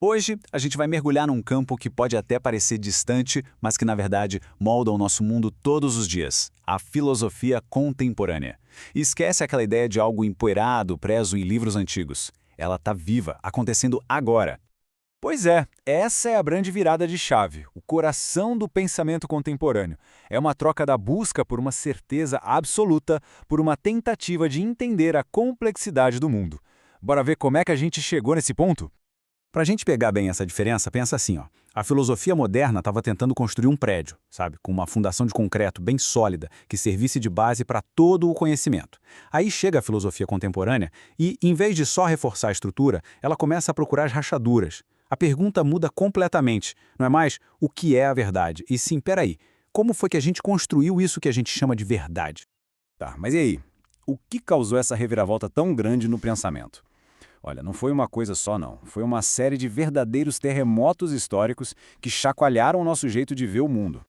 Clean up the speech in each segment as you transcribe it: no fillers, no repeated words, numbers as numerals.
Hoje, a gente vai mergulhar num campo que pode até parecer distante, mas que, na verdade, molda o nosso mundo todos os dias: a filosofia contemporânea. E esquece aquela ideia de algo empoeirado, preso em livros antigos. Ela está viva, acontecendo agora. Pois é, essa é a grande virada de chave, o coração do pensamento contemporâneo. É uma troca da busca por uma certeza absoluta, por uma tentativa de entender a complexidade do mundo. Bora ver como é que a gente chegou nesse ponto? Para a gente pegar bem essa diferença, pensa assim, ó. A filosofia moderna estava tentando construir um prédio, sabe, com uma fundação de concreto bem sólida, que servisse de base para todo o conhecimento. Aí chega a filosofia contemporânea e, em vez de só reforçar a estrutura, ela começa a procurar as rachaduras. A pergunta muda completamente. Não é mais o que é a verdade, e sim, peraí, como foi que a gente construiu isso que a gente chama de verdade? Tá, mas e aí? O que causou essa reviravolta tão grande no pensamento? Olha, não foi uma coisa só não. Foi uma série de verdadeiros terremotos históricos que chacoalharam o nosso jeito de ver o mundo.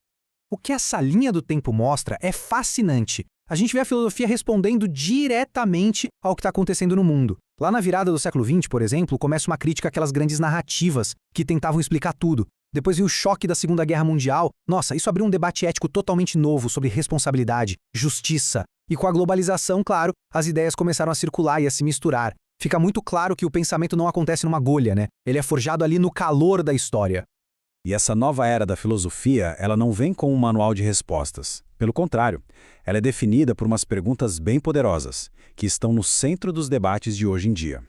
O que essa linha do tempo mostra é fascinante. A gente vê a filosofia respondendo diretamente ao que está acontecendo no mundo. Lá na virada do século XX, por exemplo, começa uma crítica àquelas grandes narrativas que tentavam explicar tudo. Depois veio o choque da Segunda Guerra Mundial. Nossa, isso abriu um debate ético totalmente novo sobre responsabilidade, justiça. E com a globalização, claro, as ideias começaram a circular e a se misturar. Fica muito claro que o pensamento não acontece numa agulha, né? Ele é forjado ali no calor da história. E essa nova era da filosofia, ela não vem com um manual de respostas. Pelo contrário, ela é definida por umas perguntas bem poderosas, que estão no centro dos debates de hoje em dia.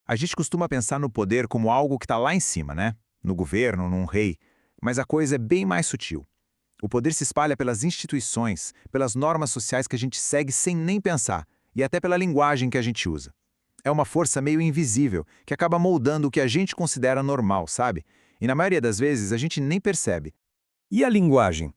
A gente costuma pensar no poder como algo que está lá em cima, né? No governo, num rei. Mas a coisa é bem mais sutil. O poder se espalha pelas instituições, pelas normas sociais que a gente segue sem nem pensar, e até pela linguagem que a gente usa. É uma força meio invisível, que acaba moldando o que a gente considera normal, sabe? E na maioria das vezes a gente nem percebe. E a linguagem?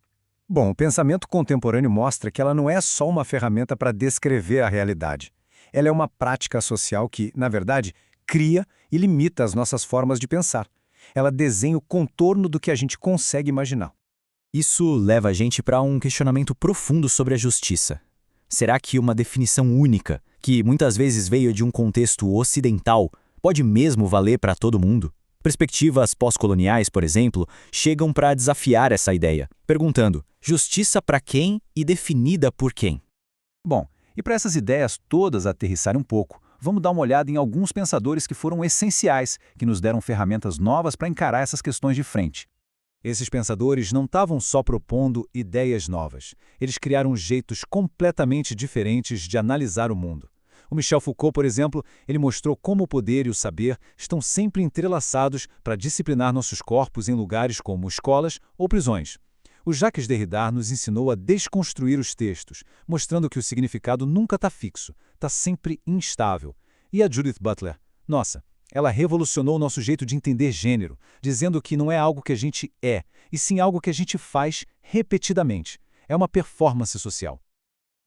Bom, o pensamento contemporâneo mostra que ela não é só uma ferramenta para descrever a realidade. Ela é uma prática social que, na verdade, cria e limita as nossas formas de pensar. Ela desenha o contorno do que a gente consegue imaginar. Isso leva a gente para um questionamento profundo sobre a justiça. Será que uma definição única, que muitas vezes veio de um contexto ocidental, pode mesmo valer para todo mundo? Perspectivas pós-coloniais, por exemplo, chegam para desafiar essa ideia, perguntando: justiça para quem e definida por quem? Bom, e para essas ideias todas aterrissarem um pouco, vamos dar uma olhada em alguns pensadores que foram essenciais, que nos deram ferramentas novas para encarar essas questões de frente. Esses pensadores não estavam só propondo ideias novas. Eles criaram jeitos completamente diferentes de analisar o mundo. O Michel Foucault, por exemplo, ele mostrou como o poder e o saber estão sempre entrelaçados para disciplinar nossos corpos em lugares como escolas ou prisões. O Jacques Derrida nos ensinou a desconstruir os textos, mostrando que o significado nunca está fixo, está sempre instável. E a Judith Butler? Nossa, ela revolucionou o nosso jeito de entender gênero, dizendo que não é algo que a gente é, e sim algo que a gente faz repetidamente. É uma performance social.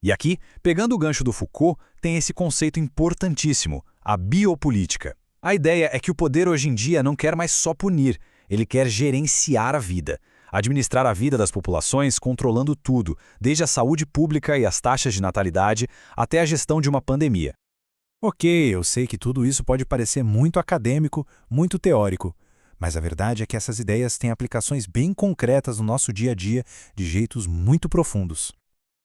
E aqui, pegando o gancho do Foucault, tem esse conceito importantíssimo, a biopolítica. A ideia é que o poder hoje em dia não quer mais só punir, ele quer gerenciar a vida. Administrar a vida das populações controlando tudo, desde a saúde pública e as taxas de natalidade até a gestão de uma pandemia. Ok, eu sei que tudo isso pode parecer muito acadêmico, muito teórico, mas a verdade é que essas ideias têm aplicações bem concretas no nosso dia a dia de jeitos muito profundos.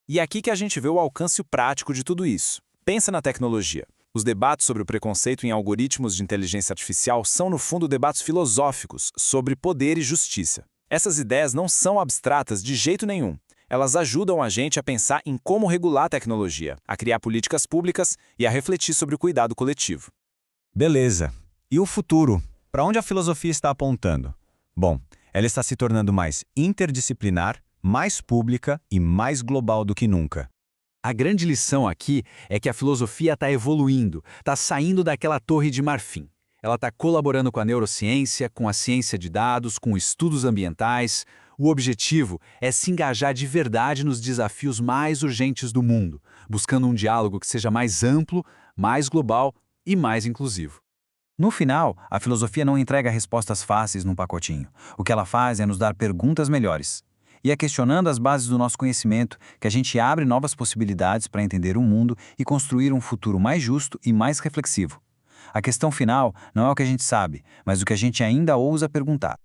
E é aqui que a gente vê o alcance prático de tudo isso. Pensa na tecnologia. Os debates sobre o preconceito em algoritmos de inteligência artificial são, no fundo, debates filosóficos sobre poder e justiça. Essas ideias não são abstratas de jeito nenhum. Elas ajudam a gente a pensar em como regular a tecnologia, a criar políticas públicas e a refletir sobre o cuidado coletivo. Beleza. E o futuro? Para onde a filosofia está apontando? Bom, ela está se tornando mais interdisciplinar, mais pública e mais global do que nunca. A grande lição aqui é que a filosofia está evoluindo, está saindo daquela torre de marfim. Ela está colaborando com a neurociência, com a ciência de dados, com estudos ambientais. O objetivo é se engajar de verdade nos desafios mais urgentes do mundo, buscando um diálogo que seja mais amplo, mais global e mais inclusivo. No final, a filosofia não entrega respostas fáceis num pacotinho. O que ela faz é nos dar perguntas melhores. E é questionando as bases do nosso conhecimento que a gente abre novas possibilidades para entender o mundo e construir um futuro mais justo e mais reflexivo. A questão final não é o que a gente sabe, mas o que a gente ainda ousa perguntar.